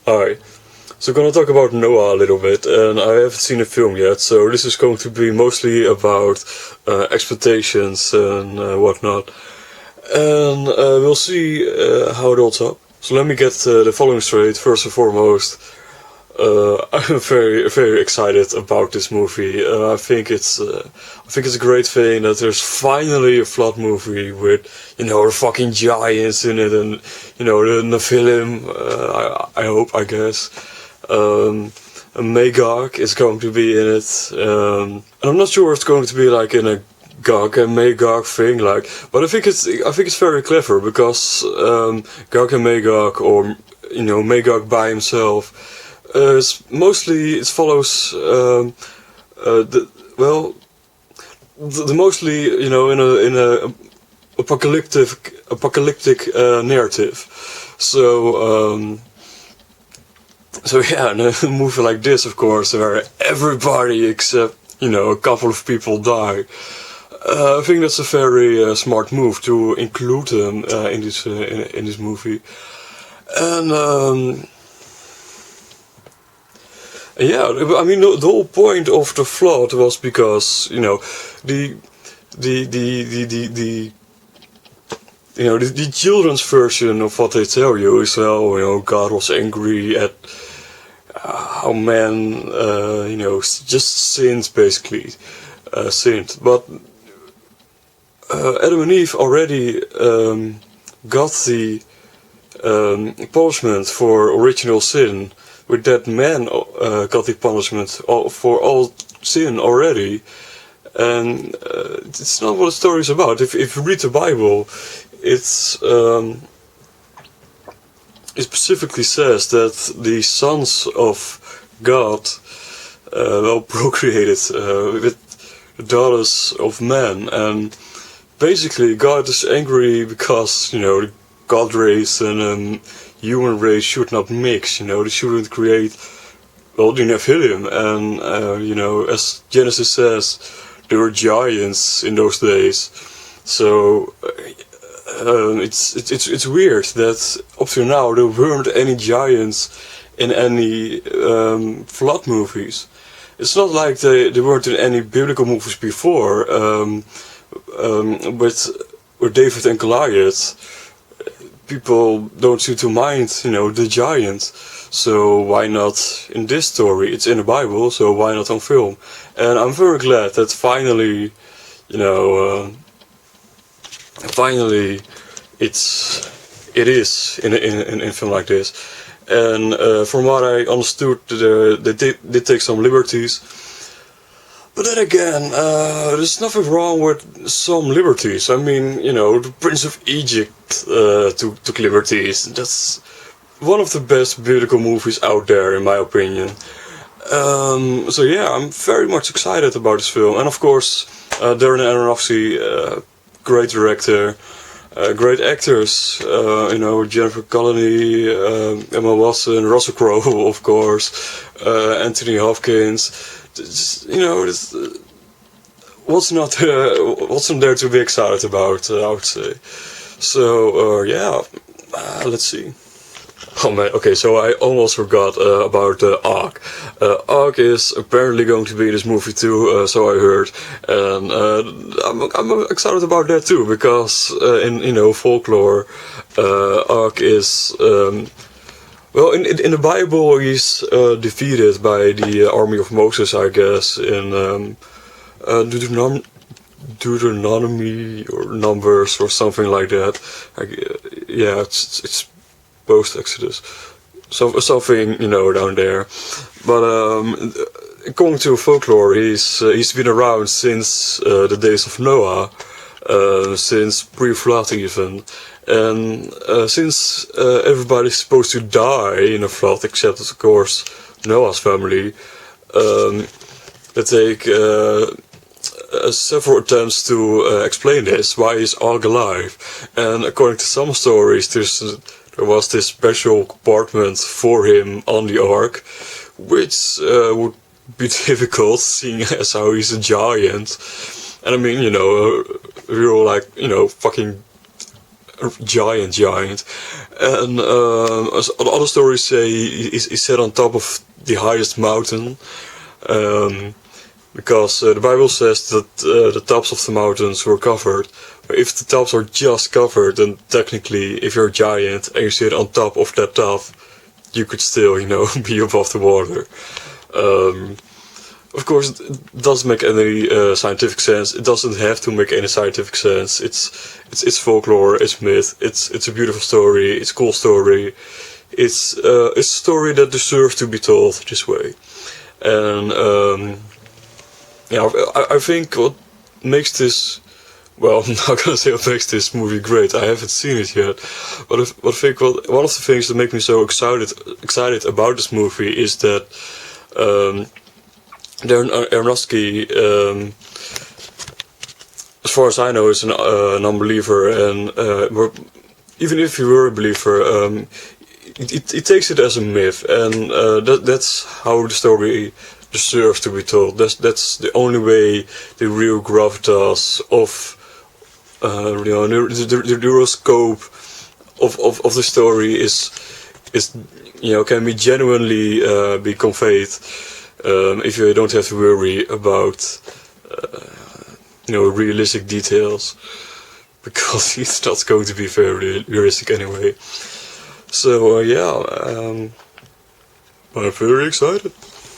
Hi. So I'm gonna talk about Noah a little bit, and I haven't seen the film yet, so this is going to be mostly about expectations and whatnot. And we'll see how it holds up. So let me get the following straight. First and foremost, I'm very excited about this movie. I think it's a great thing that there's finally a flood movie with the fucking giants in it, and the Nephilim. I guess. Magog is going to be in it, and I'm not sure it's going to be like in a Gog and Magog thing, but I think it's very clever because Gog and Magog, or Magog by himself, it follows the mostly in a apocalyptic narrative. So yeah, in a movie like this, of course, where everybody except a couple of people die, I think that's a very smart move to include them in this movie. And yeah, I mean the whole point of the flood was because the children's version of what they tell you is, well, God was angry at how man, just sinned, basically. Sinned. But Adam and Eve already got the punishment for original sin, with that man got the punishment for all sin already. And it's not what the story is about. If you read the Bible, it specifically says that the sons of God procreated with the daughters of men, and basically God is angry because the God race and human race should not mix. They shouldn't create the Nephilim, and as Genesis says, there were giants in those days. So it's weird that up to now there weren't any giants in any flood movies. It's not like they weren't in any biblical movies before, with David and Goliath. People don't seem to mind, the giants. So why not in this story? It's in the Bible, so why not on film? And I'm very glad that finally, it is in a film like this. And from what I understood, they did take some liberties. But then again, there's nothing wrong with some liberties. I mean, the Prince of Egypt took liberties. That's one of the best biblical movies out there, in my opinion. So yeah, I'm very much excited about this film. And of course, Darren Aronofsky, great director, great actors, Jennifer Connelly, Emma Watson, Russell Crowe, of course, Anthony Hopkins. What's not there to be excited about, I would say. So yeah, let's see. Oh man, okay, so I almost forgot about Ark. Ark is apparently going to be in this movie too, so I heard. And I'm excited about that too, because in folklore, Ark is... well, in the Bible he's defeated by the army of Moses, I guess, in Deuteronomy or Numbers or something like that. Yeah, it's post-Exodus, something down there. But according to folklore, he's been around since the days of Noah, since pre-flood even, and since everybody's supposed to die in a flood except of course Noah's family, they take several attempts to explain this, why is Ark alive. And according to some stories, there was this special compartment for him on the Ark, which would be difficult, seeing as how he's a giant. And I mean, real fucking giant, and as other stories say, he's set on top of the highest mountain, because the Bible says that the tops of the mountains were covered. But if the tops are just covered, then technically, if you're a giant and you sit on top of that top, you could still, be above the water. Of course, it doesn't make any scientific sense. It doesn't have to make any scientific sense. It's folklore. It's myth. It's a beautiful story. It's a cool story. It's a story that deserves to be told this way. And I think what makes this, well, I'm not gonna say what makes this movie great. I haven't seen it yet, but I think one of the things that make me so excited about this movie is that Darren Aronofsky, as far as I know, is an unbeliever, and even if he were a believer, he takes it as a myth, and that's how the story deserves to be told. That's the only way the real gravitas of the neuroscope of the story is can be genuinely be conveyed. If you don't have to worry about realistic details, because it's not going to be very realistic anyway. So I'm very excited.